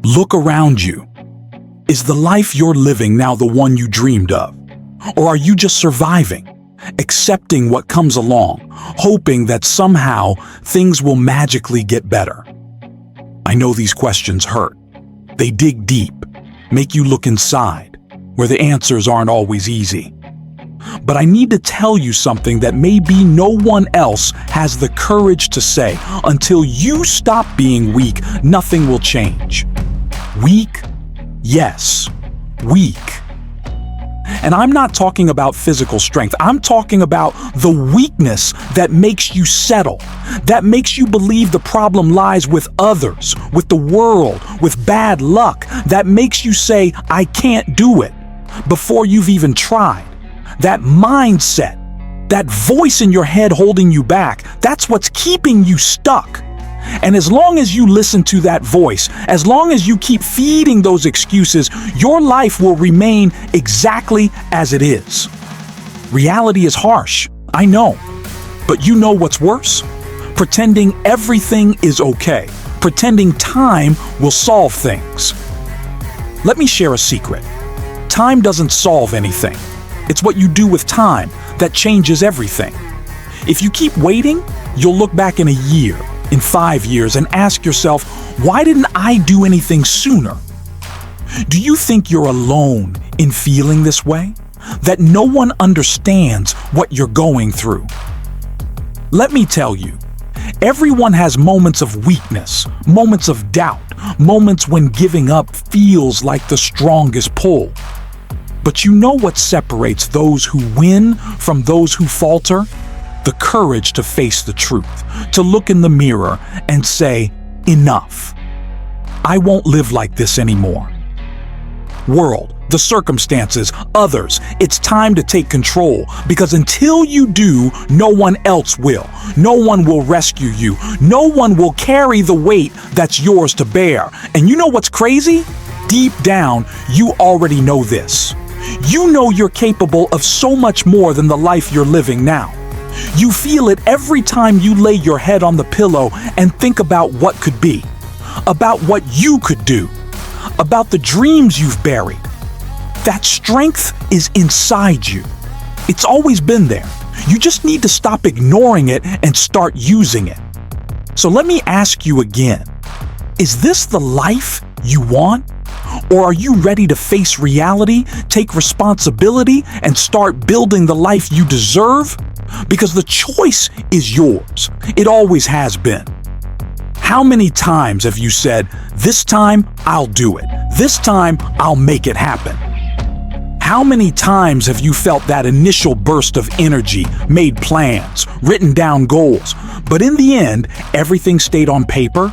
Look around you. Is the life you're living now the one you dreamed of? Or are you just surviving, accepting what comes along, hoping that somehow things will magically get better? I know these questions hurt. They dig deep, make you look inside, where the answers aren't always easy. But I need to tell you something that maybe no one else has the courage to say. Until you stop being weak, nothing will change. Weak? Yes, weak. And I'm not talking about physical strength. I'm talking about the weakness that makes you settle, that makes you believe the problem lies with others, with the world, with bad luck, that makes you say, I can't do it, before you've even tried. That mindset, that voice in your head holding you back, that's what's keeping you stuck. And as long as you listen to that voice, as long as you keep feeding those excuses, your life will remain exactly as it is. Reality is harsh, I know. But you know what's worse? Pretending everything is okay. Pretending time will solve things. Let me share a secret. Time doesn't solve anything. It's what you do with time that changes everything. If you keep waiting, you'll look back in a year, in 5 years, and ask yourself, why didn't I do anything sooner? Do you think you're alone in feeling this way? That no one understands what you're going through? Let me tell you, everyone has moments of weakness, moments of doubt, moments when giving up feels like the strongest pull. But you know what separates those who win from those who falter? The courage to face the truth, to look in the mirror and say, enough. I won't live like this anymore. World, the circumstances, others, it's time to take control, because until you do, no one else will. No one will rescue you. No one will carry the weight that's yours to bear. And you know what's crazy? Deep down, you already know this. You know you're capable of so much more than the life you're living now. You feel it every time you lay your head on the pillow and think about what could be, about what you could do, about the dreams you've buried. That strength is inside you. It's always been there. You just need to stop ignoring it and start using it. So let me ask you again, is this the life you want? Or are you ready to face reality, take responsibility, and start building the life you deserve? Because the choice is yours. It always has been. How many times have you said, this time I'll do it. This time I'll make it happen? How many times have you felt that initial burst of energy, made plans, written down goals, but in the end, everything stayed on paper?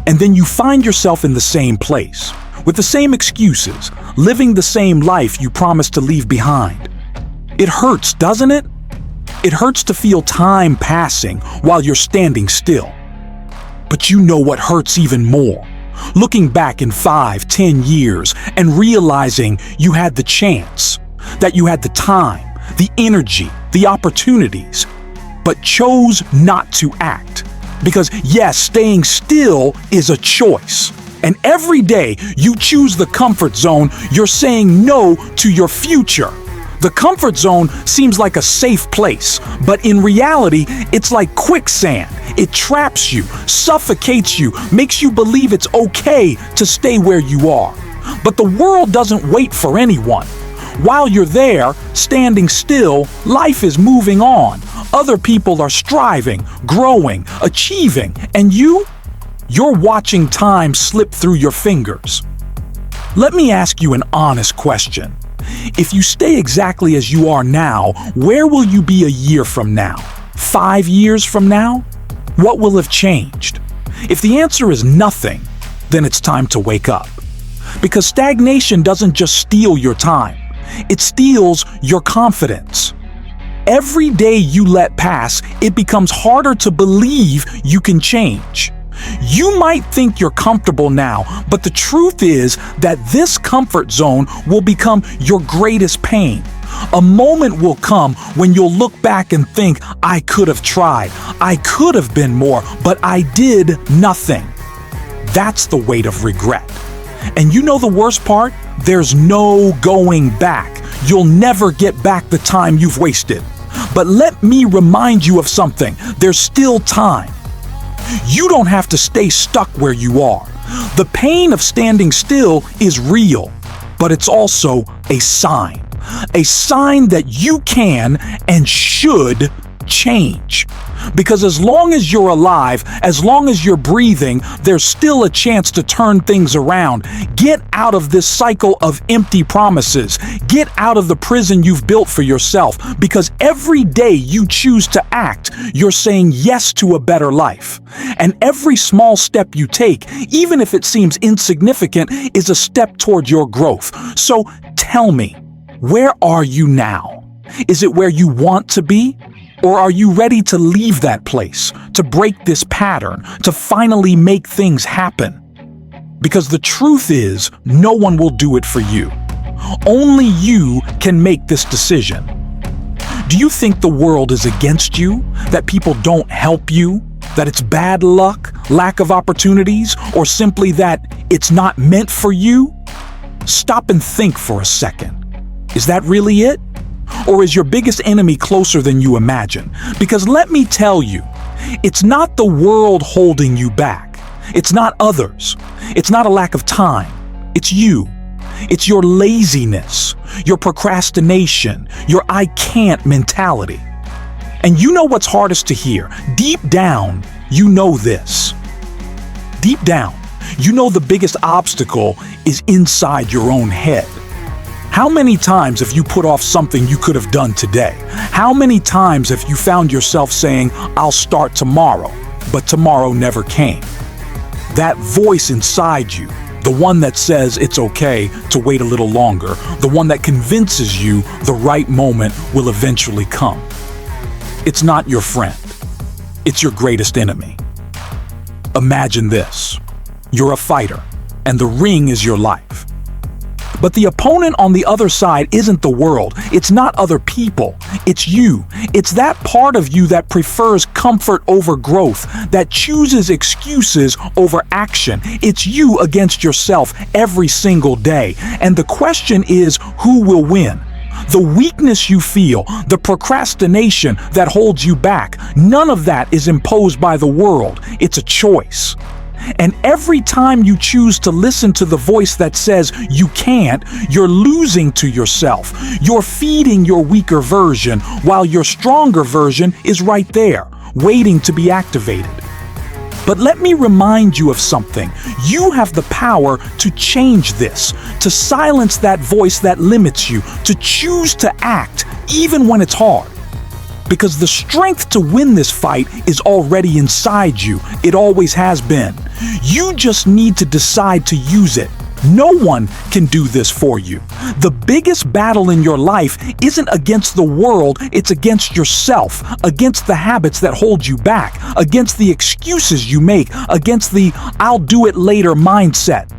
And then you find yourself in the same place, with the same excuses, living the same life you promised to leave behind. It hurts, doesn't it? It hurts to feel time passing while you're standing still. But you know what hurts even more? Looking back in 5, 10 years and realizing you had the chance, that you had the time, the energy, the opportunities, but chose not to act. Because yes, staying still is a choice. And every day you choose the comfort zone, you're saying no to your future. The comfort zone seems like a safe place, but in reality, it's like quicksand. It traps you, suffocates you, makes you believe it's okay to stay where you are. But the world doesn't wait for anyone. While you're there, standing still, life is moving on. Other people are striving, growing, achieving, and you're watching time slip through your fingers. Let me ask you an honest question. If you stay exactly as you are now, where will you be a year from now? 5 years from now? What will have changed? If the answer is nothing, then it's time to wake up. Because stagnation doesn't just steal your time, it steals your confidence. Every day you let pass, it becomes harder to believe you can change. You might think you're comfortable now, but the truth is that this comfort zone will become your greatest pain. A moment will come when you'll look back and think, I could have tried, I could have been more, but I did nothing. That's the weight of regret. And you know the worst part? There's no going back. You'll never get back the time you've wasted. But let me remind you of something. There's still time. You don't have to stay stuck where you are. The pain of standing still is real, but it's also a sign that you can and should change. Because as long as you're alive, as long as you're breathing, there's still a chance to turn things around. Get out of this cycle of empty promises. Get out of the prison you've built for yourself, because every day you choose to act, you're saying yes to a better life. And every small step you take, even if it seems insignificant, is a step toward your growth. So tell me, where are you now? Is it where you want to be? Or are you ready to leave that place, to break this pattern, to finally make things happen? Because the truth is, no one will do it for you. Only you can make this decision. Do you think the world is against you? That people don't help you? That it's bad luck, lack of opportunities, or simply that it's not meant for you? Stop and think for a second. Is that really it? Or is your biggest enemy closer than you imagine? Because let me tell you, it's not the world holding you back. It's not others. It's not a lack of time. It's you. It's your laziness, your procrastination, your I can't mentality. And you know what's hardest to hear? Deep down, you know this. Deep down, you know the biggest obstacle is inside your own head. How many times have you put off something you could have done today? How many times have you found yourself saying, I'll start tomorrow, but tomorrow never came? That voice inside you, the one that says it's okay to wait a little longer, the one that convinces you the right moment will eventually come. It's not your friend. It's your greatest enemy. Imagine this. You're a fighter, and the ring is your life. But the opponent on the other side isn't the world. It's not other people. It's you. It's that part of you that prefers comfort over growth, that chooses excuses over action. It's you against yourself every single day. And the question is, who will win? The weakness you feel, the procrastination that holds you back, none of that is imposed by the world. It's a choice. And every time you choose to listen to the voice that says you can't, you're losing to yourself. You're feeding your weaker version while your stronger version is right there, waiting to be activated. But let me remind you of something. You have the power to change this, to silence that voice that limits you, to choose to act even when it's hard. Because the strength to win this fight is already inside you. It always has been. You just need to decide to use it. No one can do this for you. The biggest battle in your life isn't against the world, it's against yourself, against the habits that hold you back, against the excuses you make, against the I'll do it later mindset.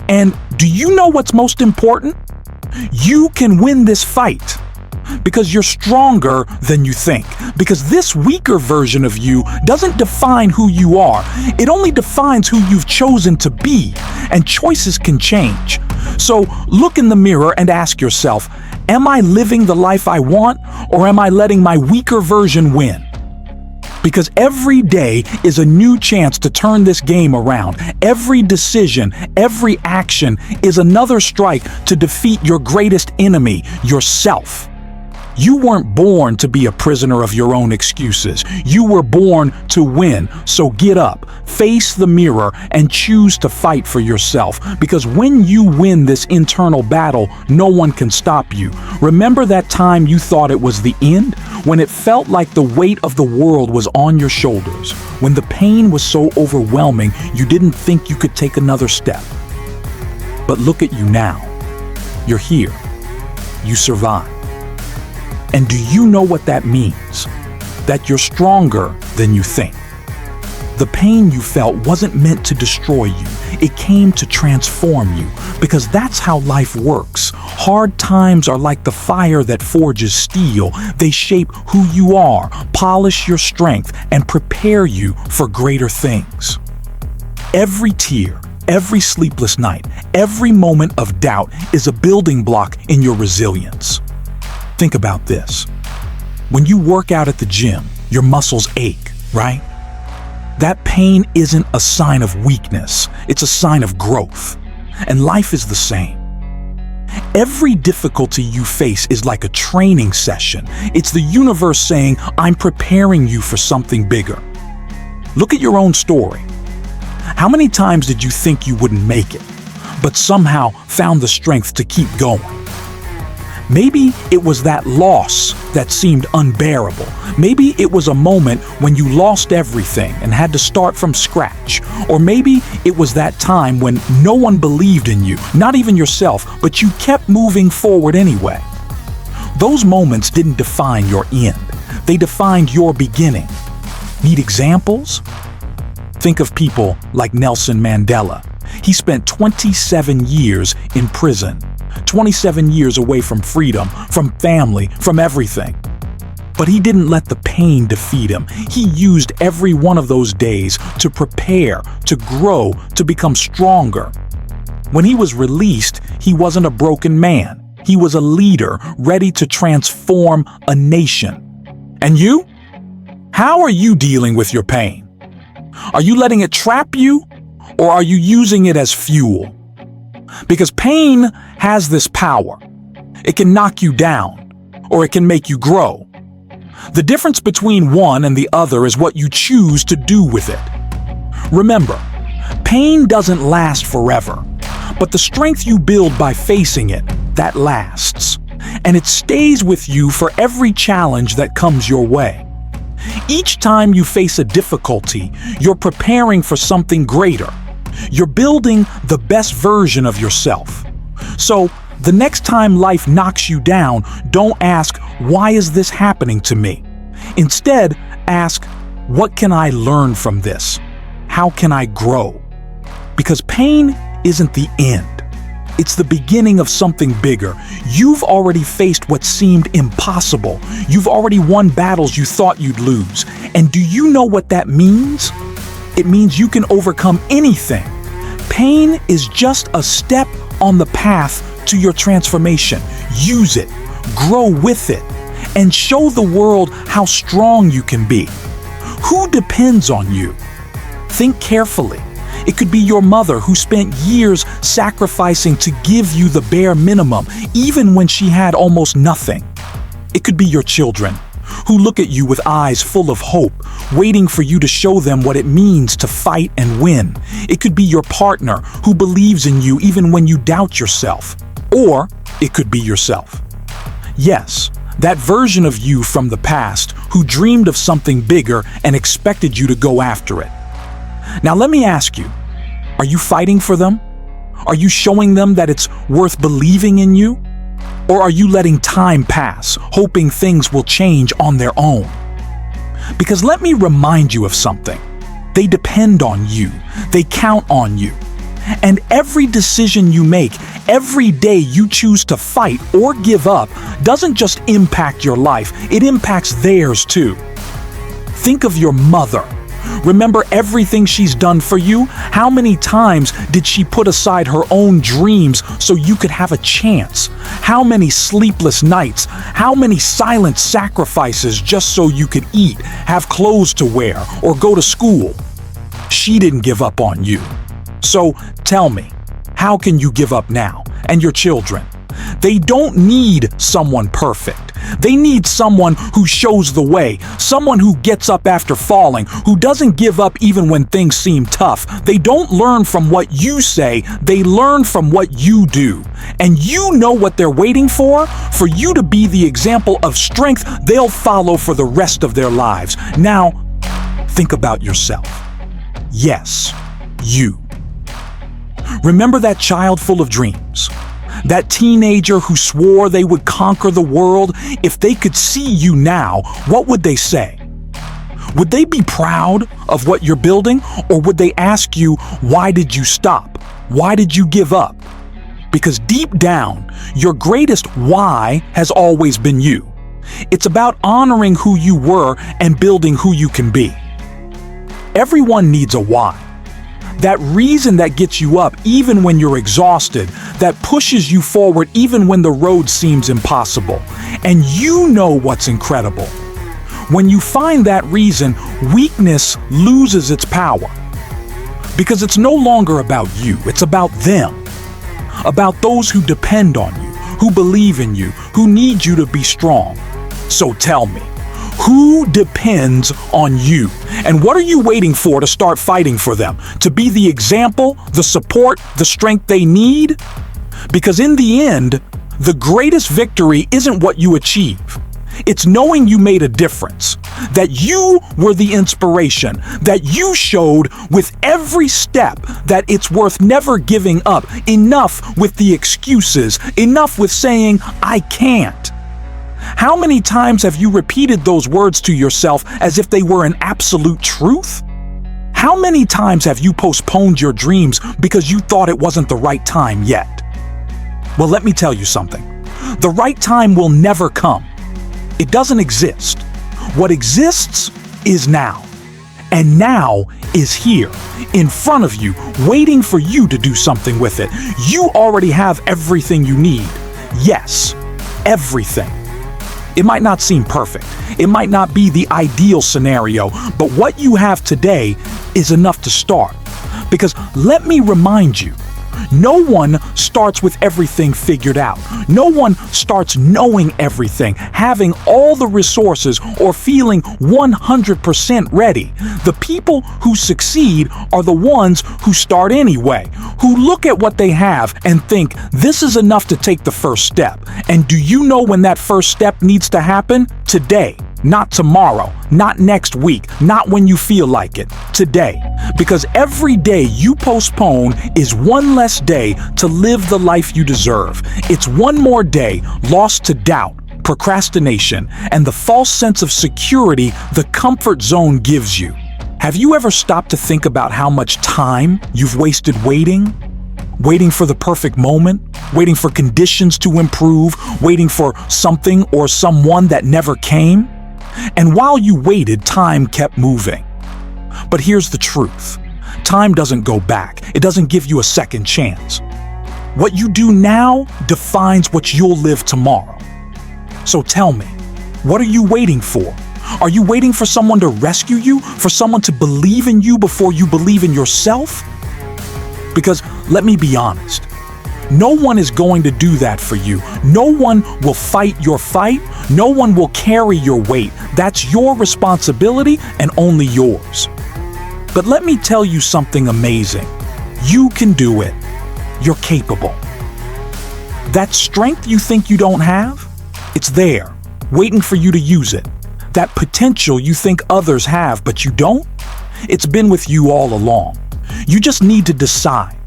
And do you know what's most important? You can win this fight. Because you're stronger than you think. Because this weaker version of you doesn't define who you are. It only defines who you've chosen to be. And choices can change. So look in the mirror and ask yourself, am I living the life I want, or am I letting my weaker version win? Because every day is a new chance to turn this game around. Every decision, every action is another strike to defeat your greatest enemy, yourself. You weren't born to be a prisoner of your own excuses. You were born to win. So get up, face the mirror, and choose to fight for yourself. Because when you win this internal battle, no one can stop you. Remember that time you thought it was the end? When it felt like the weight of the world was on your shoulders. When the pain was so overwhelming, you didn't think you could take another step. But look at you now. You're here. You survived. And do you know what that means? That you're stronger than you think. The pain you felt wasn't meant to destroy you. It came to transform you, because that's how life works. Hard times are like the fire that forges steel. They shape who you are, polish your strength, and prepare you for greater things. Every tear, Every sleepless night, every moment of doubt is a building block in your resilience. Think about this. When you work out at the gym, your muscles ache, right? That pain isn't a sign of weakness, it's a sign of growth. And life is the same. Every difficulty you face is like a training session. It's the universe saying, I'm preparing you for something bigger. Look at your own story. How many times did you think you wouldn't make it, but somehow found the strength to keep going? Maybe it was that loss that seemed unbearable. Maybe it was a moment when you lost everything and had to start from scratch. Or maybe it was that time when no one believed in you, not even yourself, but you kept moving forward anyway. Those moments didn't define your end. They defined your beginning. Need examples? Think of people like Nelson Mandela. He spent 27 years in prison, 27 years away from freedom, from family, from everything. But he didn't let the pain defeat him. He used every one of those days to prepare, to grow, to become stronger. When he was released, he wasn't a broken man. He was a leader ready to transform a nation. And you? How are you dealing with your pain? Are you letting it trap you, or are you using it as fuel? Because pain has this power. It can knock you down, or it can make you grow. The difference between one and the other is what you choose to do with it. Remember, pain doesn't last forever, but the strength you build by facing it, that lasts. And it stays with you for every challenge that comes your way. Each time you face a difficulty, you're preparing for something greater. You're building the best version of yourself. So, the next time life knocks you down, don't ask, why is this happening to me? Instead, ask, what can I learn from this? How can I grow? Because pain isn't the end. It's the beginning of something bigger. You've already faced what seemed impossible. You've already won battles you thought you'd lose. And do you know what that means? It means you can overcome anything. Pain is just a step on the path to your transformation. Use it, grow with it, and show the world how strong you can be. Who depends on you? Think carefully. It could be your mother who spent years sacrificing to give you the bare minimum, even when she had almost nothing. It could be your children who look at you with eyes full of hope, waiting for you to show them what it means to fight and win. It could be your partner who believes in you even when you doubt yourself. Or it could be yourself. Yes, that version of you from the past who dreamed of something bigger and expected you to go after it. Now let me ask you, are you fighting for them? Are you showing them that it's worth believing in you? Or are you letting time pass, hoping things will change on their own? Because let me remind you of something. They depend on you. They count on you. And every decision you make, every day you choose to fight or give up, doesn't just impact your life, it impacts theirs too. Think of your mother. Remember everything she's done for you? How many times did she put aside her own dreams so you could have a chance? How many sleepless nights? How many silent sacrifices just so you could eat, have clothes to wear, or go to school? She didn't give up on you. So tell me, how can you give up now? And your children? They don't need someone perfect. They need someone who shows the way, someone who gets up after falling, who doesn't give up even when things seem tough. They don't learn from what you say, they learn from what you do. And you know what they're waiting for you to be the example of strength they'll follow for the rest of their lives. Now, think about yourself. Yes, you. Remember that child full of dreams? That teenager who swore they would conquer the world? If they could see you now, what would they say? Would they be proud of what you're building? Or would they ask you, why did you stop? Why did you give up? Because deep down, your greatest why has always been you. It's about honoring who you were and building who you can be. Everyone needs a why. That reason that gets you up even when you're exhausted, that pushes you forward even when the road seems impossible. And you know what's incredible. When you find that reason, weakness loses its power. Because it's no longer about you, it's about them. About those who depend on you, who believe in you, who need you to be strong. So tell me, who depends on you? And what are you waiting for to start fighting for them? To be the example, the support, the strength they need? Because in the end, the greatest victory isn't what you achieve. It's knowing you made a difference, that you were the inspiration, that you showed with every step that it's worth never giving up. Enough with the excuses, enough with saying, I can't. How many times have you repeated those words to yourself as if they were an absolute truth? How many times have you postponed your dreams because you thought it wasn't the right time yet? Well, let me tell you something. The right time will never come. It doesn't exist. What exists is now. And now is here, in front of you, waiting for you to do something with it. You already have everything you need. Yes, everything. It might not seem perfect. It might not be the ideal scenario, but what you have today is enough to start. Because let me remind you, no one starts with everything figured out. No one starts knowing everything, having all the resources, or feeling 100% ready. The people who succeed are the ones who start anyway, who look at what they have and think, this is enough to take the first step. And do you know when that first step needs to happen? Today. Not tomorrow, not next week, not when you feel like it. Today. Because every day you postpone is one less day to live the life you deserve. It's one more day lost to doubt, procrastination, and the false sense of security the comfort zone gives you. Have you ever stopped to think about how much time you've wasted waiting? Waiting for the perfect moment? Waiting for conditions to improve? Waiting for something or someone that never came? And while you waited, time kept moving. But here's the truth. Time doesn't go back. It doesn't give you a second chance. What you do now defines what you'll live tomorrow. So tell me, what are you waiting for? Are you waiting for someone to rescue you? For someone to believe in you before you believe in yourself? Because let me be honest. No one is going to do that for you. No one will fight your fight. No one will carry your weight. That's your responsibility and only yours. But let me tell you something amazing. You can do it. You're capable. That strength you think you don't have, it's there, waiting for you to use it. That potential you think others have but you don't, it's been with you all along. You just need to decide.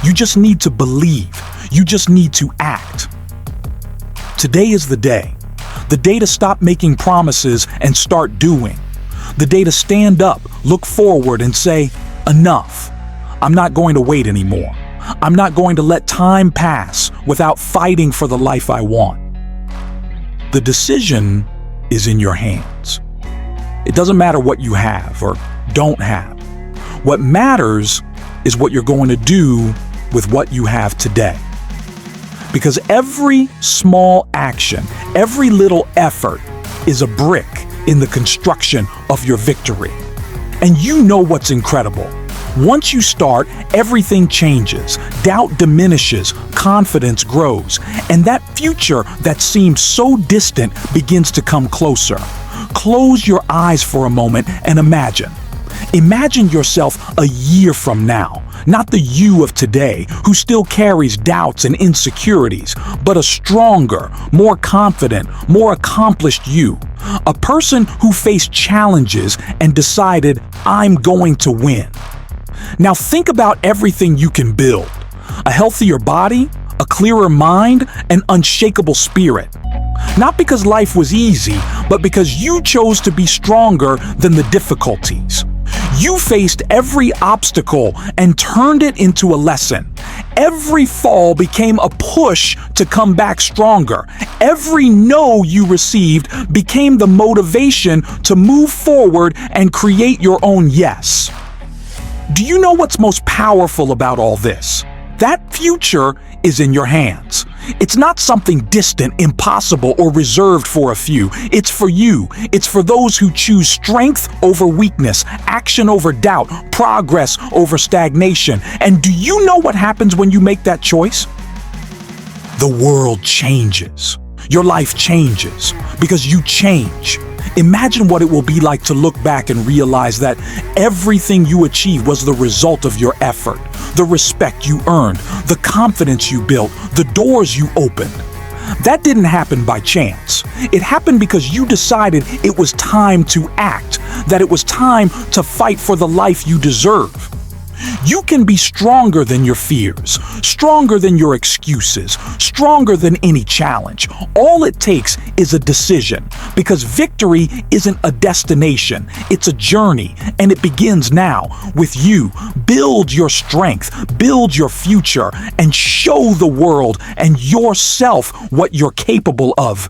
You just need to believe. You just need to act. Today is the day to stop making promises and start doing. The day to stand up, look forward and say, enough. I'm not going to wait anymore. I'm not going to let time pass without fighting for the life I want. The decision is in your hands. It doesn't matter what you have or don't have. What matters is what you're going to do with what you have today. Because every small action, every little effort is a brick in the construction of your victory. And you know what's incredible. Once you start, everything changes. Doubt diminishes, confidence grows, and that future that seemed so distant begins to come closer. Close your eyes for a moment and imagine. Imagine yourself a year from now, not the you of today who still carries doubts and insecurities, but a stronger, more confident, more accomplished you. A person who faced challenges and decided, I'm going to win. Now think about everything you can build. A healthier body, a clearer mind, an unshakable spirit. Not because life was easy, but because you chose to be stronger than the difficulties. You faced every obstacle and turned it into a lesson. Every fall became a push to come back stronger. Every no you received became the motivation to move forward and create your own yes. Do you know what's most powerful about all this? That future is in your hands. It's not something distant, impossible, or reserved for a few. It's for you. It's for those who choose strength over weakness, action over doubt, progress over stagnation. And do you know what happens when you make that choice? The world changes. Your life changes because you change. Imagine what it will be like to look back and realize that everything you achieved was the result of your effort, the respect you earned, the confidence you built, the doors you opened. That didn't happen by chance. It happened because you decided it was time to act, that it was time to fight for the life you deserve. You can be stronger than your fears, stronger than your excuses, stronger than any challenge. All it takes is a decision, because victory isn't a destination, it's a journey, and it begins now with you. Build your strength, build your future, and show the world and yourself what you're capable of.